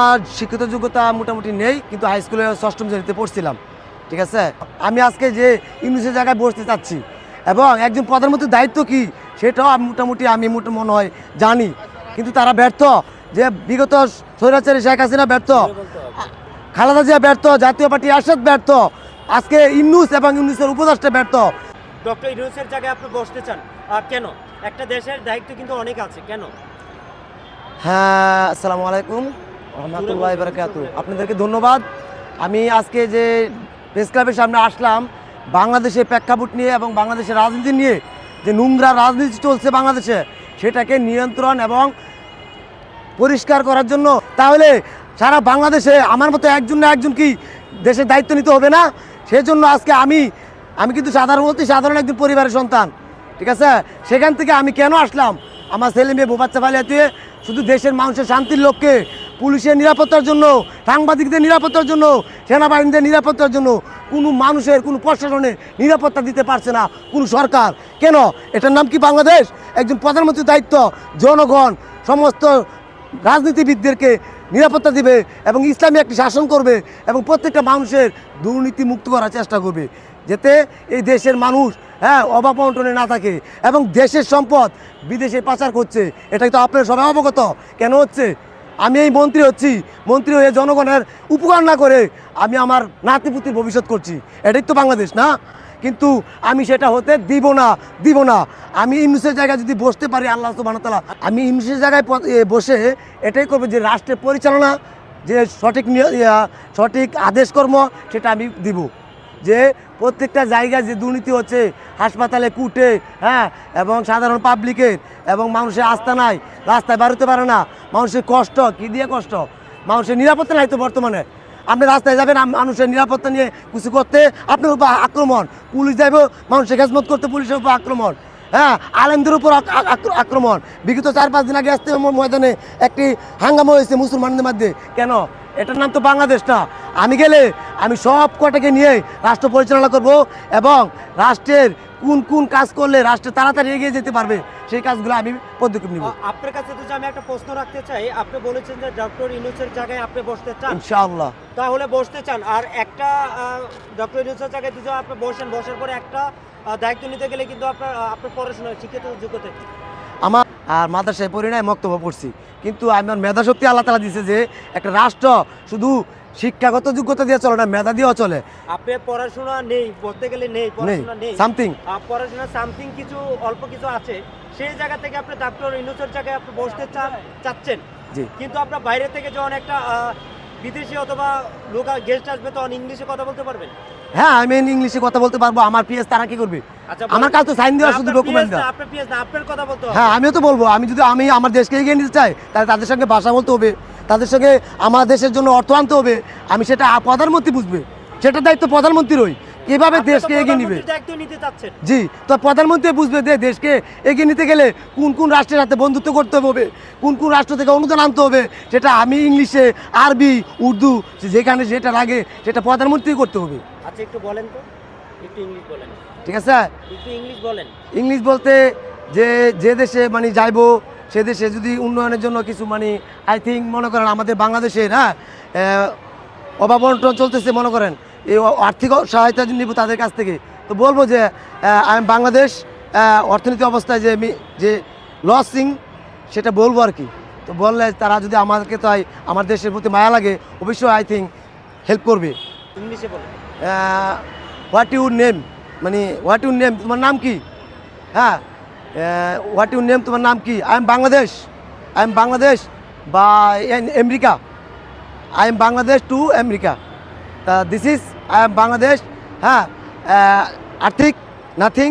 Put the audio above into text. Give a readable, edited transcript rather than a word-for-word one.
আর শিক্ষিত যোগ্যতা মোটামুটি নেই, কিন্তু হাই স্কুলে 6ম শ্রেণীতে পড়ছিলাম। ঠিক আছে, আমি আজকে যে ইংলিশের জায়গায় বসতে চাচ্ছি এবং একজন প্রধানমন্ত্রীর দায়িত্ব কি সেটাও আমি মনে হয় জানি, কিন্তু তারা ব্যর্থ। যে বিগত স্বৈরাচারী শেখ হাসিনা ব্যর্থ, খালেদা জিয়া ব্যর্থ, জাতীয় পার্টি আরশাদ ব্যর্থ, আজকে ইউনূস এবং ইউনূসের উপদেষ্টা ব্যর্থ। ডক্টর ইউনূসের জায়গায় আপনি বসতে চান কেন? একটা দেশের দায়িত্ব কিন্তু অনেক আছে, কেন? হ্যাঁ, আসসালামু আলাইকুম রহমতুল্লাহি ওয়া বারাকাতুহু। আপনাদেরকে ধন্যবাদ। আমি আজকে যে প্রেস ক্লাবের সামনে আসলাম বাংলাদেশের প্রেক্ষাপট নিয়ে এবং বাংলাদেশের রাজনীতি নিয়ে, যে নোংরা রাজনীতি চলছে বাংলাদেশে, সেটাকে নিয়ন্ত্রণ এবং পরিষ্কার করার জন্য। তাহলে সারা বাংলাদেশে আমার মতো একজন না একজন কি দেশের দায়িত্ব নিতে হবে না? সেজন্য আজকে আমি কিন্তু সাধারণ একজন পরিবারের সন্তান। ঠিক আছে, সেখান থেকে আমি কেন আসলাম? আমার ছেলে মেয়ে বাচ্চা ফালিয়ে শুধু দেশের মানুষের শান্তির লক্ষ্যে, পুলিশের নিরাপত্তার জন্য, সাংবাদিকদের নিরাপত্তার জন্য, সেনাবাহিনীদের নিরাপত্তার জন্য কোনো মানুষের কোনো প্রশাসনের নিরাপত্তা দিতে পারছে না কোনো সরকার। কেন? এটার নাম কি বাংলাদেশ? একজন প্রধানমন্ত্রীর দায়িত্ব জনগণ সমস্ত রাজনীতিবিদদেরকে নিরাপত্তা দিবে এবং ইসলামী একটি শাসন করবে এবং প্রত্যেকটা মানুষের দুর্নীতি মুক্ত করার চেষ্টা করবে, যাতে এই দেশের মানুষ অভাব অনটনে না থাকে এবং দেশের সম্পদ বিদেশে পাচার করছে। এটাই তো আপনারা সবাই অবগত। কেন হচ্ছে? আমি এই মন্ত্রী হয়ে জনগণের উপকার না করে আমি আমার নাতিপুতির ভবিষ্যৎ করছি। এটাই তো বাংলাদেশ না? কিন্তু আমি সেটা হতে দিব না। আমি ইউনূসের জায়গায় যদি বসতে পারি, আল্লাহ সুবহানাহু ওয়া তাআলা, আমি ইউনূসের জায়গায় বসে এটাই করবো যে রাষ্ট্রের পরিচালনা, যে সঠিক আদেশ কর্ম সেটা আমি দিব। যে প্রত্যেকটা জায়গায় যে দুর্নীতি হচ্ছে, হাসপাতালে কুটে এবং সাধারণ পাবলিকের এবং মানুষের আস্থা নাই, রাস্তায় বেরোতে পারে না, মানুষের কষ্ট, কী দিয়ে কষ্ট, মানুষের নিরাপত্তা নাই তো বর্তমানে। আপনি রাস্তায় যাবেন মানুষের নিরাপত্তা নিয়ে কিছু করতে, আপনার উপর আক্রমণ, পুলিশ যাইব মানুষের খেজমত করতে, পুলিশের উপর আক্রমণ, আলেমদের উপর আক্রমণ। বিগত 4-5 দিন আগে ইজতেমা ময়দানে একটি হাঙ্গামা হয়েছে মুসলমানদের মধ্যে। কেন? এটার নাম তো বাংলাদেশ না। আমি গেলে আমি সব কটাকে নিয়ে রাষ্ট্র পরিচালনা করব এবং রাষ্ট্রের কোন কাজ করলে রাষ্ট্র তাড়াতাড়ি এগিয়ে যেতে পারবে সেই কাজগুলো আমি পদক্ষেপ নিব। আপনার কাছে তো আমি একটা প্রশ্ন রাখতে চাই। আপনি বলেছেন যে ডক্টর ইউনূসের জায়গায় আপনি বসতে চান। ইনশাআল্লাহ। তাহলে বসতে চান। আর একটা ডক্টর ইউনূসের জায়গায় যদি আপনি বসার পরে একটা দায়িত্ব নিতে গেলে কিন্তু আপনার পড়াশোনা শিক্ষিত যোগ্যতা কি? আমার আর মাদ্রাসায় পড়ি নাই, মক্তব্য পড়ছি, কিন্তু আমার মেধাশক্তি আল্লাহ তাআলা দিয়েছে যে একটা রাষ্ট্র শুধু শিক্ষাগত যোগ্যতা দিয়ে চলে না, মেধা দিয়েও চলে। আপনার পড়াশোনা নেই বলতে গেলে, পড়াশোনা নেই, পড়াশোনা সামথিং কিছু অল্প কিছু আছে, সেই জায়গা থেকে আপনি ডক্টর ইউনূসের জায়গায় আপনি বসতে চাচ্ছেন। জি। কিন্তু আপনার বাইরে থেকে যখন একটা বিদেশি অথবা লোকাল গেস্ট আসবে, তখন ইংলিশে কথা বলতে পারবেন? হ্যাঁ, আমি ইংলিশে কথা বলতে পারবো। আমার পিএস তারা কি করবে? আমার কাছে তো সাইন দেওয়া, শুধু ডকুমেন্ট দেওয়া। আপনার পিএস না, আপনার কথা বলতে হবে। হ্যাঁ, আমিও তো বলবো। আমি আমার দেশকে এগিয়ে নিতে চাই, তাহলে তাদের সঙ্গে ভাষা বলতে হবে, তাদের সঙ্গে আমার দেশের জন্য অর্থ আনতে হবে। আমি সেটা প্রধানমন্ত্রী বুঝবে, সেটা দায়িত্ব প্রধানমন্ত্রীরই, কিভাবে দেশকে এগিয়ে নিবে। জি, তো প্রধানমন্ত্রী বুঝবে যে দেশকে এগিয়ে নিতে গেলে কোন রাষ্ট্রের সাথে বন্ধুত্ব করতে হবে, কোন রাষ্ট্র থেকে অনুদান আনতে হবে, সেটা আমি ইংলিশে, আরবি, উর্দু যেখানে যেটা লাগে সেটা প্রধানমন্ত্রী করতে হবে। আচ্ছা, একটু বলেন তো, একটু ইংলিশ বলেন। ঠিক আছে, একটু ইংলিশ বলেন। ইংলিশ বলতে যে দেশে যাইবো, সে দেশে যদি উন্নয়নের জন্য কিছু আই থিঙ্ক মনে করেন আমাদের বাংলাদেশের অভাব অনটন চলতেছে, মনে করেন এই আর্থিক সহায়তা নিব তাদের কাছ থেকে, তো বলবো যে আমি বাংলাদেশ অর্থনীতি অবস্থায় যে লসিং, সেটা বলবো আর কি। তো বললে তারা যদি আমাদেরকে আমার দেশের প্রতি মায়া লাগে, অবশ্যই আই থিঙ্ক হেল্প করবে। ইংলিশে বলেন। What your name, what your name, তোমার নাম কি? হ্যাঁ, হোয়াট ইউর নেম, তোমার নাম কি? আই এম বাংলাদেশ বা America, I am Bangladesh to America, this is I am Bangladesh. হ্যাঁ, আর্থিক নাথিং,